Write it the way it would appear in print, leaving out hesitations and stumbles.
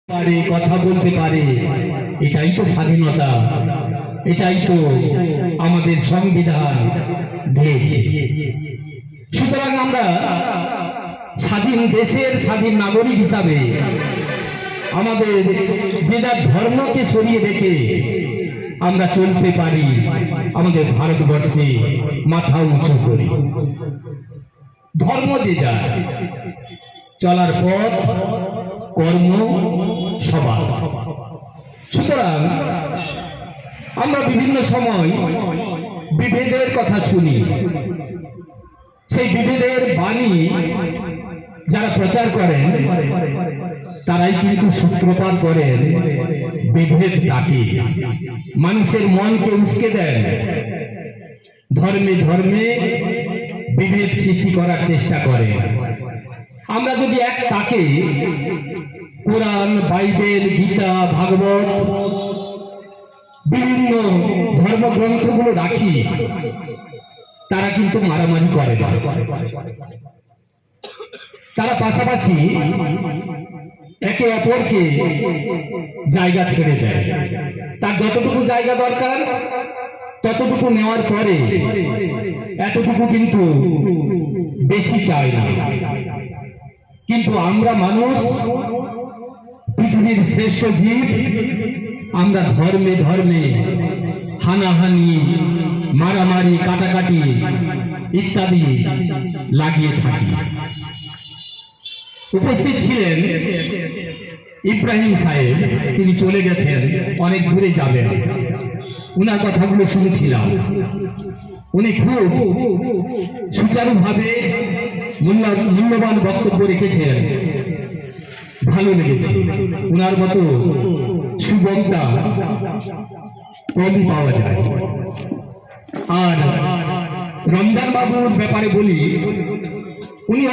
পারে, কথা বলতে পারে, এটাই তো স্বাধীনতা, এটাই তো আমাদের সংবিধান দিয়েছে। সুতরাং আমরা স্বাধীন দেশের স্বাধীন নাগরিক হিসাবে আমাদের যে যার ধর্মকে সরিয়ে রেখে আমরা চলতে পারি আমাদের ভারতবর্ষে মাথা উঁচু করে। ধর্ম যে যার, চলার পথ কর্ম সবার। সুতরাং আমরা বিভিন্ন সময় বিভেদের কথা শুনি, সেই বিভেদের বাণী যারা প্রচার করেন তারাই কিন্তু সূত্রপাত করেন বিভেদ ডাকে, মানুষের মনকে উস্কে দেন, ধর্মে ধর্মে বিভেদ সৃষ্টি করার চেষ্টা করেন। আমরা যদি এক তাকে কোরআন, বাইবেল, গীতা, ভাগবত বিভিন্ন ধর্মগ্রন্থগুলো রাখি, তারা কিন্তু মারামারি করে না, তারা পাশাপাশি একে অপরকে জায়গা ছেড়ে দেয়। তার যতটুকু জায়গা দরকার ততটুকু নেওয়ার পরে এতটুকু কিন্তু বেশি চায় না। কিন্তু আমরা মানুষ, পৃথিবীর শ্রেষ্ঠ জীব, আমরা ধর্মে ধর্মে হানাহানি, মারামারি, কাটাকাটি ইত্যাদি লাগিয়ে থাকি। উপস্থিত ছিলেন ইব্রাহিম সাহেব, তিনি চলে গেছেন, অনেক দূরে যাবেন। উনার কথাগুলো শুনেছিলাম, উনি খুব সুচারুভাবে মূল্যবান বক্তব্য রেখেছেন, ভালো লেগেছে। উনার মতো সুবক্তা কম পাওয়া যায়। আর রমজান বাবুর ব্যাপারে বলি, উনি